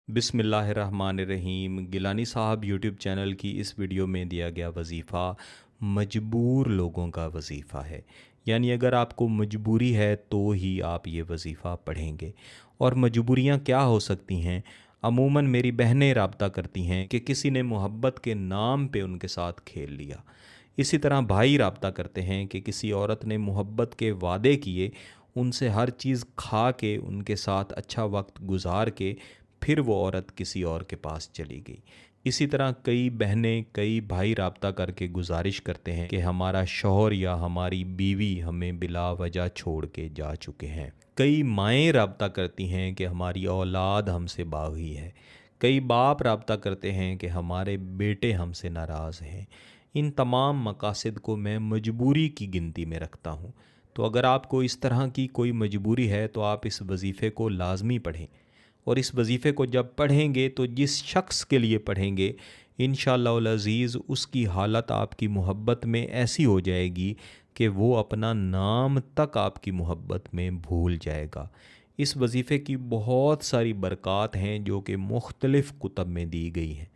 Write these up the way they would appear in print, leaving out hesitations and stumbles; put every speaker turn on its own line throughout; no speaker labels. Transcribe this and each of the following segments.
बिस्मिल्लाहिर्रहमानिर्रहीम। गिलानी साहब YouTube channel की इस वीडियो में दिया गया वजीफ़ा मजबूर लोगों का वजीफ़ा है। यानी अगर आपको मजबूरी है तो ही आप ये वजीफ़ा पढ़ेंगे। और मजबूरियाँ क्या हो सकती हैं? अमूमन मेरी बहनें रब्ता करती हैं कि किसी ने मोहब्बत के नाम पे उनके साथ खेल लिया। इसी तरह भाई रब्ता करते हैं कि किसी औरत ने मोहब्बत के वादे किए, उनसे हर चीज़ खा के उनके साथ अच्छा वक्त गुजार के फिर वो औरत किसी और के पास चली गई। इसी तरह कई बहनें कई भाई रब्ता करके गुजारिश करते हैं कि हमारा शौहर या हमारी बीवी हमें बिला वजह छोड़ के जा चुके हैं। कई माएँ रब्ता करती हैं कि हमारी औलाद हमसे बागी है। कई बाप रब्ता करते हैं कि हमारे बेटे हमसे नाराज़ हैं। इन तमाम मकासद को मैं मजबूरी की गिनती में रखता हूँ। तो अगर आपको इस तरह की कोई मजबूरी है तो आप इस वजीफ़े को लाजमी पढ़ें। और इस वजीफ़े को जब पढ़ेंगे तो जिस शख्स के लिए पढ़ेंगे इंशाअल्लाह अज़ीज़ उसकी हालत आपकी मोहब्बत में ऐसी हो जाएगी कि वो अपना नाम तक आपकी मोहब्बत में भूल जाएगा। इस वजीफ़े की बहुत सारी बरक़ात हैं जो कि मुख्तलिफ़ कुतब में दी गई हैं।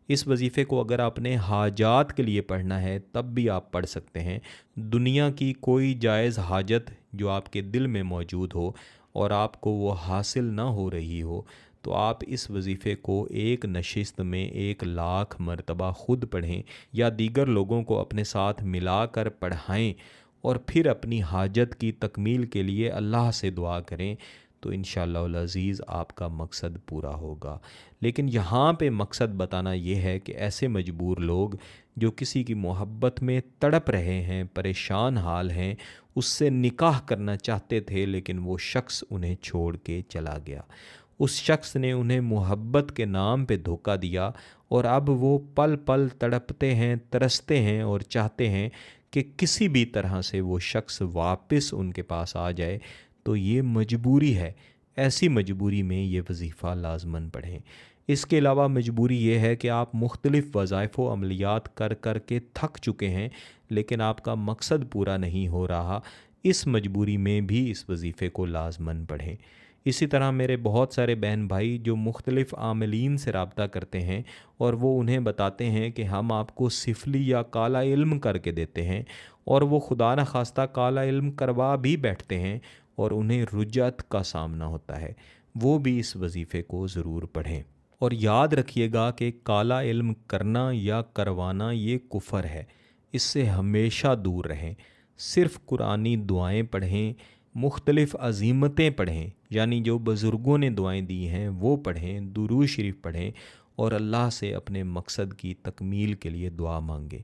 इस वजीफ़े को अगर आपने हाजात के लिए पढ़ना है तब भी आप पढ़ सकते हैं। दुनिया की कोई जायज़ हाजत जो आपके दिल में मौजूद हो और आपको वो हासिल ना हो रही हो तो आप इस वजीफ़े को एक नशिस्त में 1,00,000 मरतबा ख़ुद पढ़ें या दीगर लोगों को अपने साथ मिलाकर पढ़ाएं और फिर अपनी हाजत की तकमील के लिए अल्लाह से दुआ करें तो इंशाअल्लाह अज़ीज़ आपका मकसद पूरा होगा। लेकिन यहाँ पे मकसद बताना ये है कि ऐसे मजबूर लोग जो किसी की मोहब्बत में तड़प रहे हैं, परेशान हाल हैं, उससे निकाह करना चाहते थे लेकिन वो शख्स उन्हें छोड़ के चला गया। उस शख्स ने उन्हें मोहब्बत के नाम पे धोखा दिया और अब वो पल पल तड़पते हैं, तरसते हैं और चाहते हैं कि किसी भी तरह से वो शख्स वापस उनके पास आ जाए। तो ये मजबूरी है। ऐसी मजबूरी में ये वजीफ़ा लाजमन पढ़ें। इसके अलावा मजबूरी ये है कि आप मुख्तलिफ़ वज़ाइफ़ व अमलियात कर कर के थक चुके हैं लेकिन आपका मकसद पूरा नहीं हो रहा। इस मजबूरी में भी इस वजीफ़े को लाजमन पढ़ें। इसी तरह मेरे बहुत सारे बहन भाई जो मुख्तलिफ़ आमिलीन से रब्ता करते हैं और वो उन्हें बताते हैं कि हम आपको सिफली या काला इल्म करके देते हैं और वो खुदा न खास्ता काला इल्म करवा भी बैठते हैं और उन्हें रुजत का सामना होता है। वो भी इस वजीफ़े को ज़रूर पढ़ें। और याद रखिएगा कि काला इल्म करना या करवाना ये कुफ़र है। इससे हमेशा दूर रहें। सिर्फ़ कुरानी दुआएं पढ़ें, मुख्तलिफ़ अज़ीमतें पढ़ें, यानी जो बुज़ुर्गों ने दुआएं दी हैं वो पढ़ें, दुरूद शरीफ पढ़ें और अल्लाह से अपने मकसद की तकमील के लिए दुआ मांगें।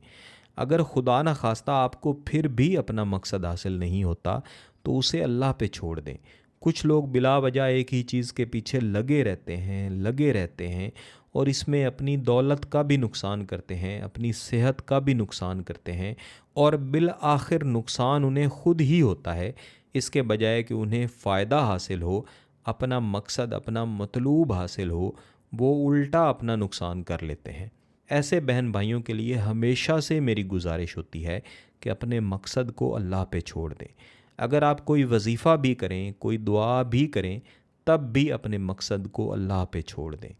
अगर खुदा न खास्ता आपको फिर भी अपना मकसद हासिल नहीं होता तो उसे अल्लाह पे छोड़ दें। कुछ लोग बिला वजह एक ही चीज़ के पीछे लगे रहते हैं और इसमें अपनी दौलत का भी नुकसान करते हैं, अपनी सेहत का भी नुकसान करते हैं और बिल आखिर नुकसान उन्हें ख़ुद ही होता है। इसके बजाय कि उन्हें फ़ायदा हासिल हो, अपना मकसद अपना मतलूब हासिल हो, वो उल्टा अपना नुकसान कर लेते हैं। ऐसे बहन भाइयों के लिए हमेशा से मेरी गुजारिश होती है कि अपने मकसद को अल्लाह पे छोड़ दें। अगर आप कोई वजीफ़ा भी करें, कोई दुआ भी करें, तब भी अपने मकसद को अल्लाह पे छोड़ दें।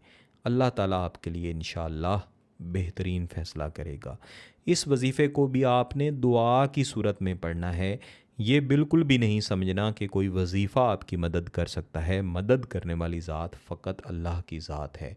अल्लाह ताला आपके लिए इंशाअल्लाह बेहतरीन फ़ैसला करेगा। इस वजीफ़े को भी आपने दुआ की सूरत में पढ़ना है। ये बिल्कुल भी नहीं समझना कि कोई वजीफ़ा आपकी मदद कर सकता है। मदद करने वाली ज़ात फ़कत अल्लाह की ज़ात है।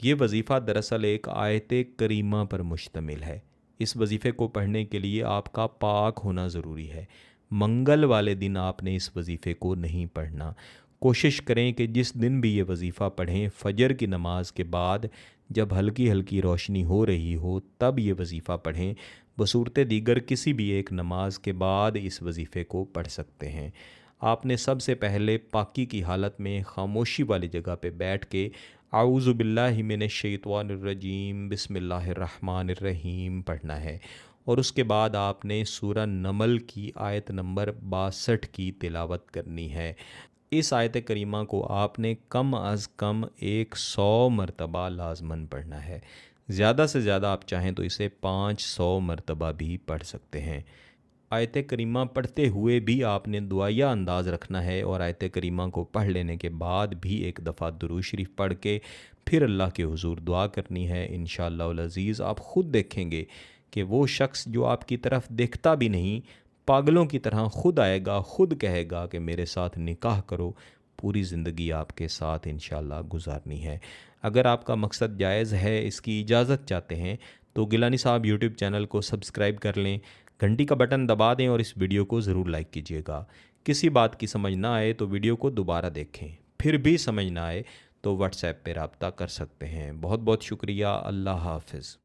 ये वजीफ़ा दरअसल एक आयत करीमा पर मुश्तमिल है। इस वजीफ़े को पढ़ने के लिए आपका पाक होना ज़रूरी है। मंगल वाले दिन आपने इस वजीफ़े को नहीं पढ़ना। कोशिश करें कि जिस दिन भी ये वजीफ़ा पढ़ें फ़जर की नमाज के बाद जब हल्की हल्की रोशनी हो रही हो तब ये वजीफ़ा पढ़ें। बसूरत दीगर किसी भी एक नमाज के बाद इस वजीफ़े को पढ़ सकते हैं। आपने सबसे पहले पाकी की हालत में खामोशी वाली जगह पे बैठ के आऊज़ु बिल्लाहि मिनश्शैतानिर्रजीम बिस्मिल्लाहिर्रहमानिर्रहीम पढ़ना है और उसके बाद आपने सूरह नमल की आयत नंबर 62 की तिलावत करनी है। इस आयत करीमा को आपने कम अज़ कम 100 मरतबा लाजमन पढ़ना है। ज़्यादा से ज़्यादा आप चाहें तो इसे 500 मरतबा भी पढ़ सकते हैं। आयत करीमा पढ़ते हुए भी आपने दुआया अंदाज़ रखना है और आयत करीमा को पढ़ लेने के बाद भी एक दफ़ा दुरूद शरीफ पढ़ के फिर अल्लाह के हुजूर दुआ करनी है। इंशाअल्लाह अज़ीज़ आप ख़ुद देखेंगे कि वो शख्स जो आपकी तरफ देखता भी नहीं, पागलों की तरह ख़ुद आएगा, ख़ुद कहेगा कि मेरे साथ निकाह करो, पूरी ज़िंदगी आपके साथ इंशाअल्लाह गुजारनी है। अगर आपका मकसद जायज़ है, इसकी इजाज़त चाहते हैं, तो गिलानी साहब यूट्यूब चैनल को सब्सक्राइब कर लें, घंटी का बटन दबा दें और इस वीडियो को ज़रूर लाइक कीजिएगा। किसी बात की समझ ना आए तो वीडियो को दोबारा देखें, फिर भी समझ ना आए तो व्हाट्सएप पे रब्ता कर सकते हैं। बहुत बहुत शुक्रिया। अल्लाह हाफ़िज़।